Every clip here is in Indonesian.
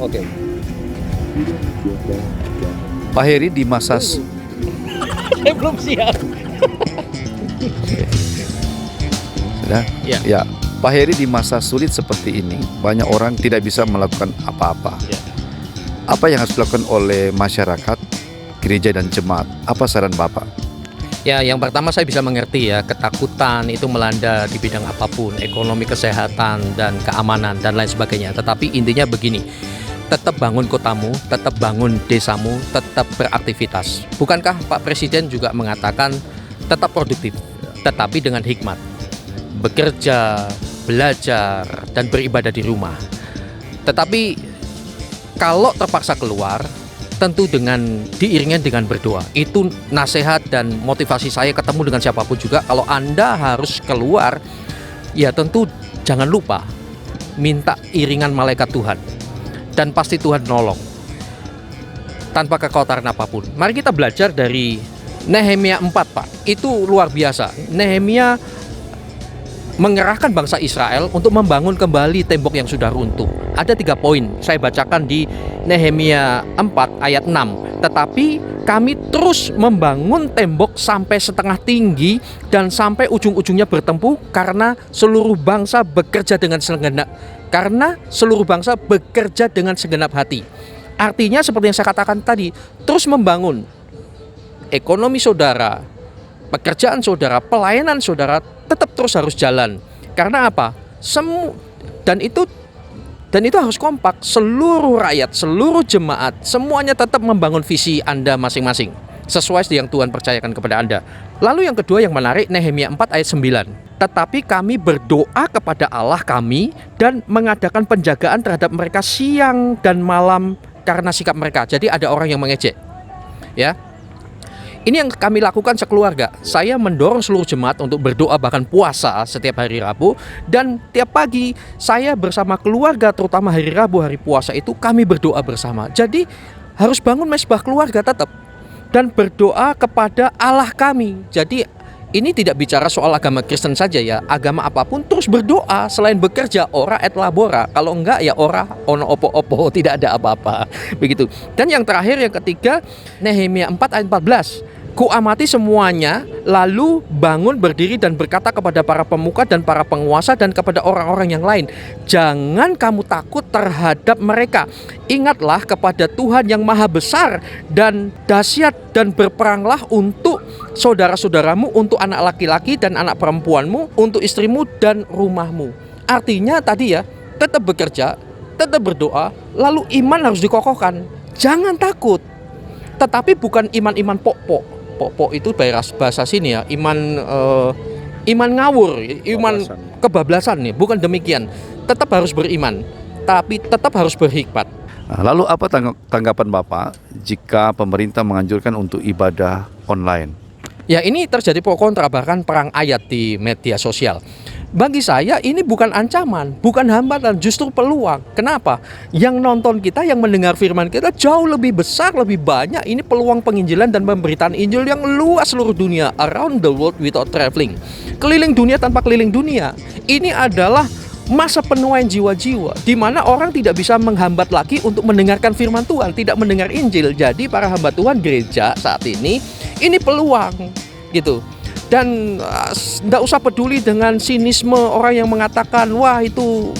Oke. Pak Heri di masa Saya belum siap. sudah Ya. ya Pak Heri di masa sulit seperti ini banyak orang tidak bisa melakukan apa-apa. Ya. Apa yang harus dilakukan oleh masyarakat, gereja dan jemaat? Apa saran Bapak? Ya, yang pertama saya bisa mengerti ya, ketakutan itu melanda di bidang apapun, ekonomi, kesehatan, dan keamanan, dan lain sebagainya. Tetapi intinya begini, tetap bangun kotamu, tetap bangun desamu, tetap beraktivitas. Bukankah Pak Presiden juga mengatakan tetap produktif, tetapi dengan hikmat. Bekerja, belajar, dan beribadah di rumah. Tetapi kalau terpaksa keluar, tentu diiringi dengan berdoa. Itu nasihat dan motivasi saya ketemu dengan siapapun juga. Kalau Anda harus keluar, ya tentu jangan lupa minta iringan malaikat Tuhan. Dan pasti Tuhan nolong tanpa kekhawatiran apapun. Mari kita belajar dari Nehemia 4, Pak. Itu luar biasa. Nehemia mengerahkan bangsa Israel untuk membangun kembali tembok yang sudah runtuh. Ada 3 poin, saya bacakan di Nehemia 4 ayat 6. Tetapi kami terus membangun tembok sampai setengah tinggi dan sampai ujung-ujungnya bertempuh karena seluruh bangsa bekerja dengan segenap hati. Artinya seperti yang saya katakan tadi, terus membangun ekonomi saudara, pekerjaan saudara, pelayanan saudara tetap terus harus jalan. Karena apa? Dan itu harus kompak. Seluruh rakyat, seluruh jemaat, semuanya tetap membangun visi Anda masing-masing sesuai yang Tuhan percayakan kepada Anda. Lalu yang kedua yang menarik, Nehemia 4 ayat 9. Tetapi kami berdoa kepada Allah kami dan mengadakan penjagaan terhadap mereka siang dan malam karena sikap mereka. Jadi ada orang yang mengejek. Ya. Ini yang kami lakukan sekeluarga. Saya mendorong seluruh jemaat untuk berdoa bahkan puasa setiap hari Rabu. Dan tiap pagi saya bersama keluarga, terutama hari Rabu, hari puasa itu kami berdoa bersama. Jadi harus bangun mesbah keluarga tetap. Dan berdoa kepada Allah kami. Jadi ini tidak bicara soal agama Kristen saja ya. Agama apapun terus berdoa. Selain bekerja, ora et labora. Kalau enggak ya ora ono opo-opo, tidak ada apa-apa. Begitu. Dan yang terakhir, yang ketiga, Nehemia 4 ayat 14. Kuamati semuanya, lalu bangun berdiri dan berkata kepada para pemuka dan para penguasa dan kepada orang-orang yang lain, jangan kamu takut terhadap mereka. Ingatlah kepada Tuhan yang maha besar dan dahsyat, dan berperanglah untuk saudara-saudaramu, untuk anak laki-laki dan anak perempuanmu, untuk istrimu dan rumahmu. Artinya tadi ya, tetap bekerja, tetap berdoa, lalu iman harus dikokohkan. Jangan takut. Tetapi bukan iman-iman pok-pok. Pok-pok itu bahasa sini ya, iman ngawur, iman kebablasan nih, bukan demikian. Tetap harus beriman, tapi tetap harus berhikmat. Lalu apa tanggapan Bapak jika pemerintah menganjurkan untuk ibadah online? Ya, ini terjadi pro kontra, bahkan perang ayat di media sosial. Bagi saya ini bukan ancaman, bukan hambatan, justru peluang. Kenapa? Yang nonton kita, yang mendengar firman kita jauh lebih besar, lebih banyak. Ini peluang penginjilan dan pemberitaan Injil yang luas seluruh dunia, around the world without traveling. Keliling dunia tanpa keliling dunia. Ini adalah masa penuaian jiwa-jiwa, di mana orang tidak bisa menghambat lagi untuk mendengarkan firman Tuhan, tidak mendengar Injil. Jadi para hamba Tuhan gereja saat ini peluang gitu. Dan tidak usah peduli dengan sinisme orang yang mengatakan wah itu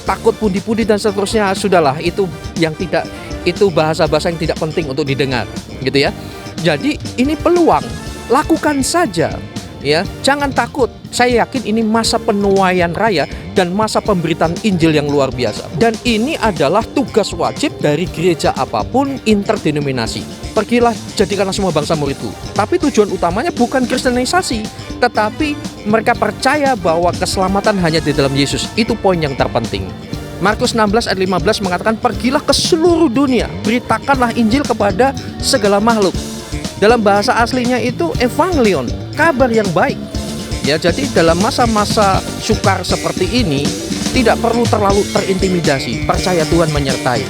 takut pundi-pundi dan seterusnya. Sudahlah, itu yang tidak, itu bahasa-bahasa yang tidak penting untuk didengar, gitu ya. Jadi ini peluang, lakukan saja ya, jangan takut. Saya yakin ini masa penuaian raya dan masa pemberitaan Injil yang luar biasa. Dan ini adalah tugas wajib dari gereja apapun, interdenominasi. Pergilah, jadikanlah semua bangsa muridku. Tapi tujuan utamanya bukan kristenisasi, tetapi mereka percaya bahwa keselamatan hanya di dalam Yesus. Itu poin yang terpenting. Markus 16 ayat 15 mengatakan, pergilah ke seluruh dunia, beritakanlah Injil kepada segala makhluk. Dalam bahasa aslinya itu evangelion, kabar yang baik. Ya, jadi dalam masa-masa sukar seperti ini tidak perlu terlalu terintimidasi. Percaya Tuhan menyertai.